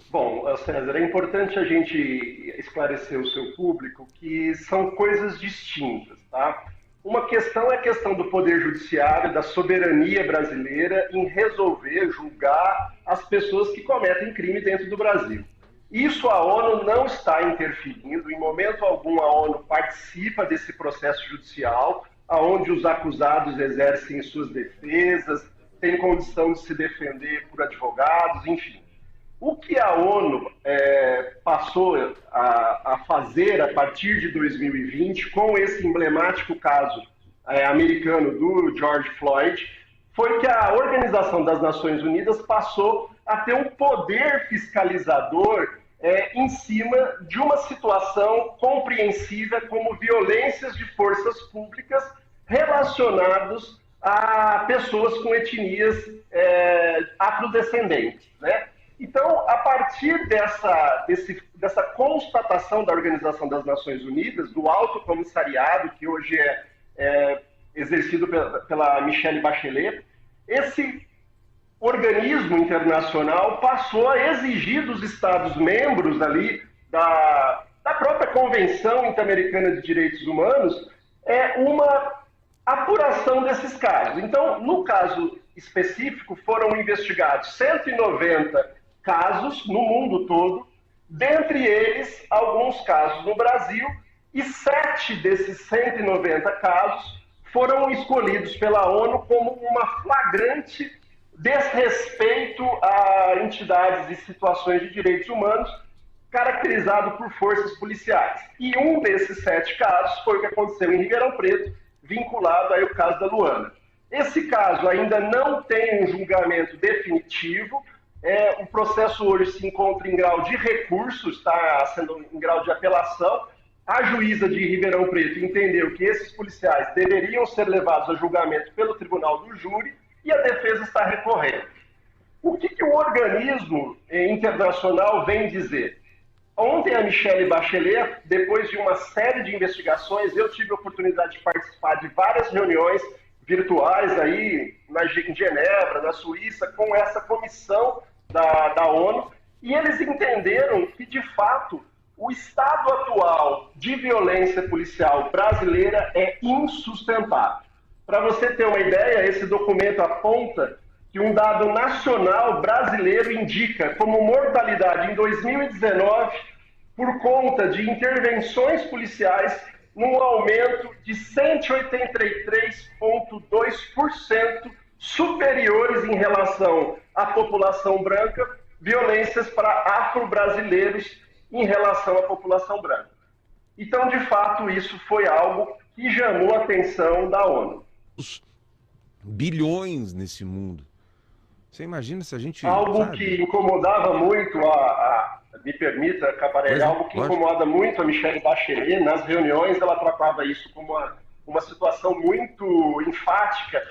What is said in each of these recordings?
Bom, César, é importante a gente esclarecer o seu público que são coisas distintas, tá? Uma questão é a questão do Poder Judiciário, da soberania brasileira em resolver, julgar as pessoas que cometem crime dentro do Brasil. Isso a ONU não está interferindo, em momento algum a ONU participa desse processo judicial, onde os acusados exercem suas defesas, têm condição de se defender por advogados, enfim. O que a ONU passou a fazer a partir de 2020, com esse emblemático caso americano do George Floyd, foi que a Organização das Nações Unidas passou a ter um poder fiscalizador em cima de uma situação compreensível como violências de forças públicas relacionados a pessoas com etnias afrodescendentes, né? Então, a partir dessa constatação da Organização das Nações Unidas, do Alto Comissariado, que hoje é exercido pela Michelle Bachelet, esse organismo internacional passou a exigir dos Estados-membros ali da própria Convenção Interamericana de Direitos Humanos uma apuração desses casos. Então, no caso específico, foram investigados 190 casos no mundo todo, dentre eles, alguns casos no Brasil, e 7 desses 190 casos foram escolhidos pela ONU como uma flagrante desrespeito a entidades e situações de direitos humanos, caracterizado por forças policiais. E um desses 7 casos foi o que aconteceu em Ribeirão Preto, vinculado aí ao caso da Luana. Esse caso ainda não tem um julgamento definitivo. O processo hoje se encontra em grau de recurso, está sendo em grau de apelação. A juíza de Ribeirão Preto entendeu que esses policiais deveriam ser levados a julgamento pelo Tribunal do Júri e a defesa está recorrendo. O que o organismo internacional vem dizer? Ontem a Michelle Bachelet, depois de uma série de investigações, eu tive a oportunidade de participar de várias reuniões virtuais aí em Genebra, na Suíça, com essa comissão da ONU, e eles entenderam que, de fato, o estado atual de violência policial brasileira é insustentável. Para você ter uma ideia, esse documento aponta que um dado nacional brasileiro indica como mortalidade em 2019, por conta de intervenções policiais, num aumento de 183,2% superiores em relação à população branca, violências para afro-brasileiros em relação à população branca. Então, de fato, isso foi algo que chamou a atenção da ONU. Bilhões nesse mundo. Você imagina se a gente... Algo que incomodava muito me permita, Caparelli, algo que incomoda muito a Michelle Bachelet. Nas reuniões ela tratava isso como uma situação muito enfática,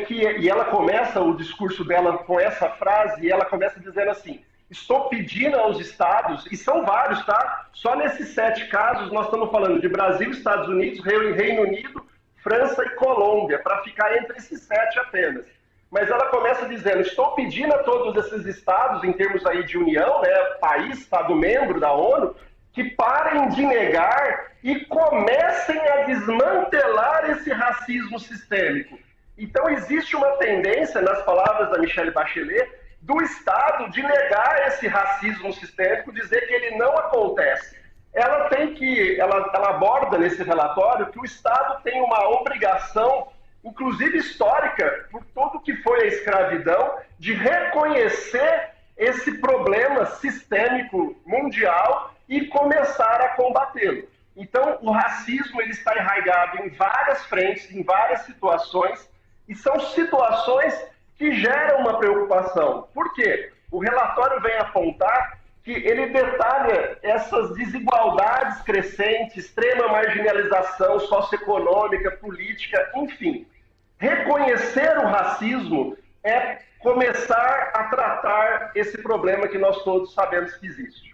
e ela começa o discurso dela com essa frase, e ela começa dizendo assim: estou pedindo aos estados, e são vários, tá? Só nesses 7 casos nós estamos falando de Brasil, Estados Unidos, Reino Unido, França e Colômbia, para ficar entre esses 7 apenas. Mas ela começa dizendo: estou pedindo a todos esses estados, em termos aí de união, né, país, estado membro da ONU, que parem de negar e comecem a desmantelar esse racismo sistêmico. Então existe uma tendência, nas palavras da Michelle Bachelet, do Estado de negar esse racismo sistêmico, dizer que ele não acontece. Ela aborda nesse relatório que o Estado tem uma obrigação, inclusive histórica, por tudo que foi a escravidão, de reconhecer esse problema sistêmico mundial e começar a combatê-lo. Então, o racismo ele está enraizado em várias frentes, em várias situações, e são situações que geram uma preocupação. Por quê? O relatório vem apontar que ele detalha essas desigualdades crescentes, extrema marginalização socioeconômica, política, enfim. Reconhecer o racismo é começar a tratar esse problema que nós todos sabemos que existe.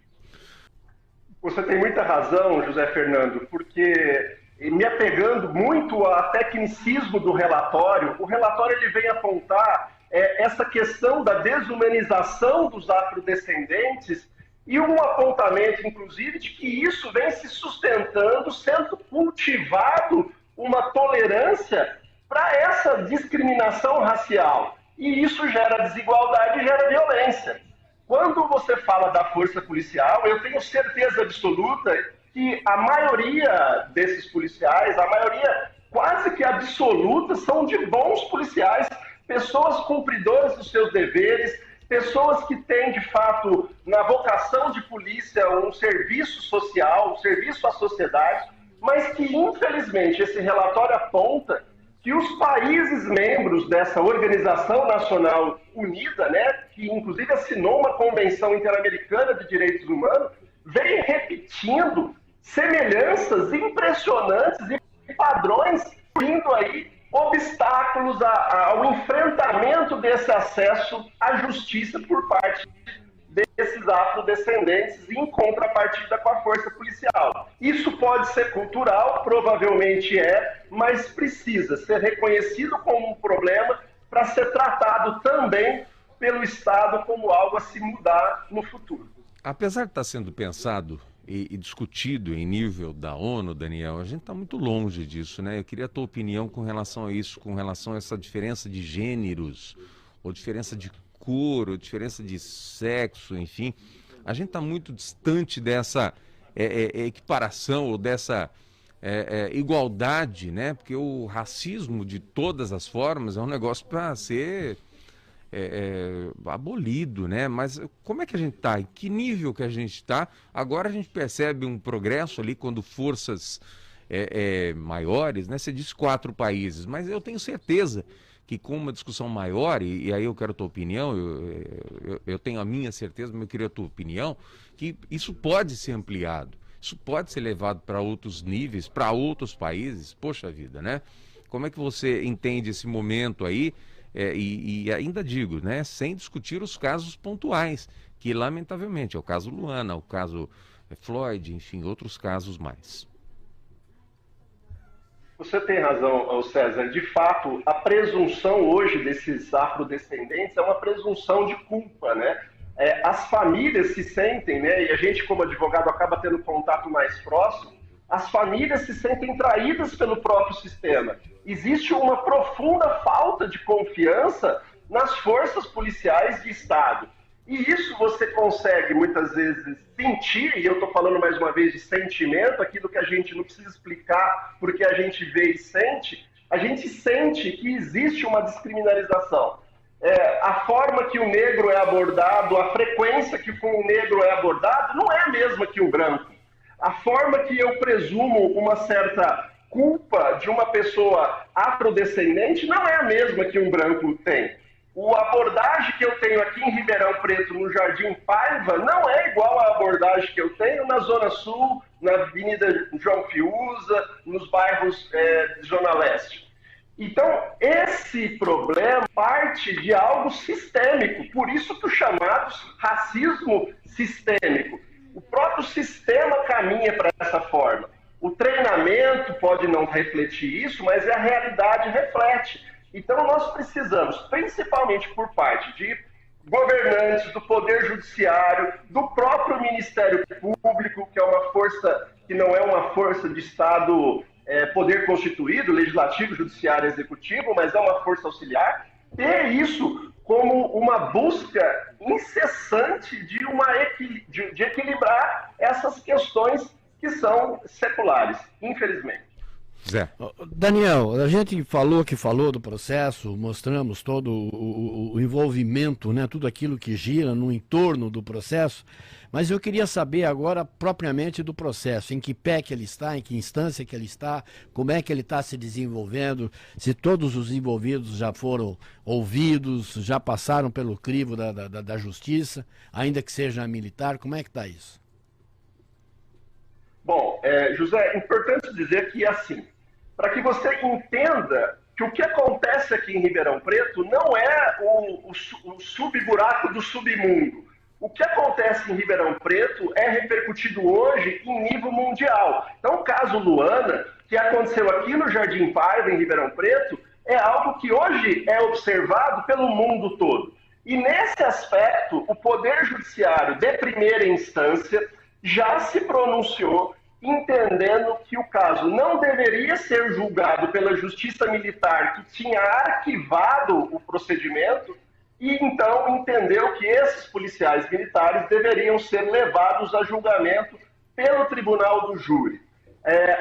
Você tem muita razão, José Fernando, porque, me apegando muito ao tecnicismo do relatório, o relatório ele vem apontar essa questão da desumanização dos afrodescendentes e um apontamento, inclusive, de que isso vem se sustentando, sendo cultivado uma tolerância para essa discriminação racial. E isso gera desigualdade e gera violência. Quando você fala da força policial, eu tenho certeza absoluta que a maioria desses policiais, a maioria quase que absoluta, são de bons policiais, pessoas cumpridoras dos seus deveres, pessoas que têm, de fato, na vocação de polícia, um serviço social, um serviço à sociedade, mas que, infelizmente, esse relatório aponta que os países membros dessa Organização Nacional Unida, né, que inclusive assinou uma Convenção Interamericana de Direitos Humanos, vem repetindo semelhanças impressionantes e padrões, indo aí obstáculos ao enfrentamento desse acesso à justiça por parte desses afrodescendentes em contrapartida com a força policial. Isso pode ser cultural, provavelmente é, mas precisa ser reconhecido como um problema para ser tratado também pelo Estado como algo a se mudar no futuro. Apesar de estar sendo pensado e discutido em nível da ONU, Daniel, a gente está muito longe disso, né? Eu queria a tua opinião com relação a isso, com relação a essa diferença de gêneros, ou diferença de cor, ou diferença de sexo, enfim. A gente está muito distante dessa equiparação ou dessa igualdade, né? Porque o racismo de todas as formas é um negócio para ser abolido, né? Mas como é que a gente está? Em que nível que a gente está? Agora a gente percebe um progresso ali quando forças maiores, né? Você disse 4 países, mas eu tenho certeza que com uma discussão maior, e aí eu quero a tua opinião, eu tenho a minha certeza, mas eu queria a tua opinião, que isso pode ser ampliado, isso pode ser levado para outros níveis, para outros países. Poxa vida, né? Como é que você entende esse momento aí? E ainda digo, né, sem discutir os casos pontuais, que lamentavelmente é o caso Luana, o caso Floyd, enfim, outros casos mais. Você tem razão, César. De fato, a presunção hoje desses afrodescendentes é uma presunção de culpa, né? As famílias se sentem, né, e a gente como advogado acaba tendo contato mais próximo, as famílias se sentem traídas pelo próprio sistema. Existe uma profunda falta de confiança nas forças policiais de Estado. E isso você consegue, muitas vezes, sentir, e eu estou falando mais uma vez de sentimento, aquilo que a gente não precisa explicar porque a gente vê e sente, a gente sente que existe uma descriminalização. A forma que o negro é abordado, a frequência que com o negro é abordado, não é a mesma que o branco. A forma que eu presumo uma certa culpa de uma pessoa afrodescendente não é a mesma que um branco tem. A abordagem que eu tenho aqui em Ribeirão Preto, no Jardim Paiva, não é igual à abordagem que eu tenho na Zona Sul, na Avenida João Fiuza, nos bairros de Zona Leste. Então, esse problema parte de algo sistêmico, por isso que os chamados racismo sistêmico. O próprio sistema caminha para essa forma. O treinamento pode não refletir isso, mas a realidade reflete. Então, nós precisamos, principalmente por parte de governantes, do Poder Judiciário, do próprio Ministério Público, que é uma força que não é uma força de Estado poder constituído, legislativo, judiciário, executivo, mas é uma força auxiliar, ter isso como uma busca incessante de equilibrar essas questões que são seculares, infelizmente. Zé. Daniel, a gente falou do processo, mostramos todo o envolvimento, né, tudo aquilo que gira no entorno do processo, mas eu queria saber agora propriamente do processo, em que pé que ele está, em que instância que ele está, como é que ele está se desenvolvendo, se todos os envolvidos já foram ouvidos, já passaram pelo crivo da justiça, ainda que seja militar, como é que está isso? Bom, José, é importante dizer que, assim, para que você entenda que o que acontece aqui em Ribeirão Preto não é o subburaco do submundo. O que acontece em Ribeirão Preto é repercutido hoje em nível mundial. Então, o caso Luana, que aconteceu aqui no Jardim Paiva, em Ribeirão Preto, é algo que hoje é observado pelo mundo todo. E nesse aspecto, o Poder Judiciário de primeira instância já se pronunciou, entendendo que o caso não deveria ser julgado pela Justiça Militar, que tinha arquivado o procedimento, e então entendeu que esses policiais militares deveriam ser levados a julgamento pelo Tribunal do Júri.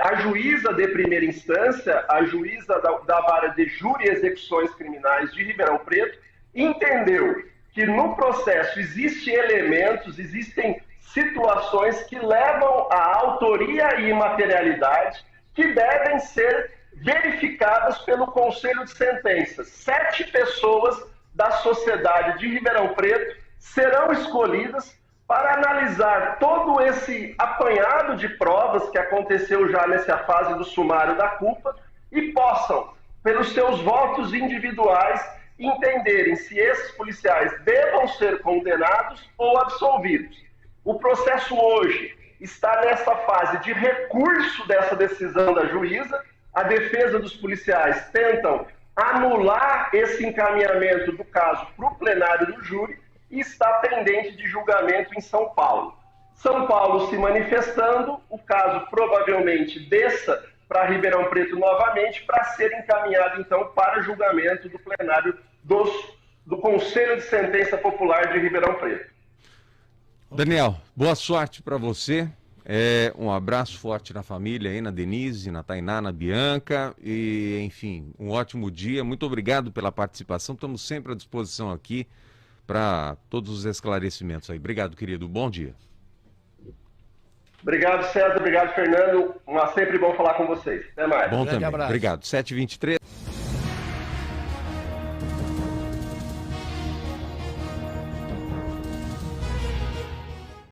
A juíza de primeira instância, a juíza da Vara de Júri e Execuções Criminais de Ribeirão Preto, entendeu que no processo existem elementos, existem situações que levam à autoria e imaterialidade que devem ser verificadas pelo Conselho de Sentenças. 7 pessoas da sociedade de Ribeirão Preto serão escolhidas para analisar todo esse apanhado de provas que aconteceu já nessa fase do sumário da culpa e possam, pelos seus votos individuais, entenderem se esses policiais devam ser condenados ou absolvidos. O processo hoje está nessa fase de recurso dessa decisão da juíza. A defesa dos policiais tentam anular esse encaminhamento do caso para o plenário do júri e está pendente de julgamento em São Paulo. São Paulo se manifestando, o caso provavelmente desça para Ribeirão Preto novamente para ser encaminhado então para julgamento do plenário do Conselho de Sentença Popular de Ribeirão Preto. Daniel, boa sorte para você. Um abraço forte na família, aí na Denise, na Tainá, na Bianca e, enfim, um ótimo dia. Muito obrigado pela participação. Estamos sempre à disposição aqui para todos os esclarecimentos aí. Obrigado, querido. Bom dia. Obrigado, César. Obrigado, Fernando. Sempre bom falar com vocês. Até mais. Bom também. Abraço. Obrigado. 7h23.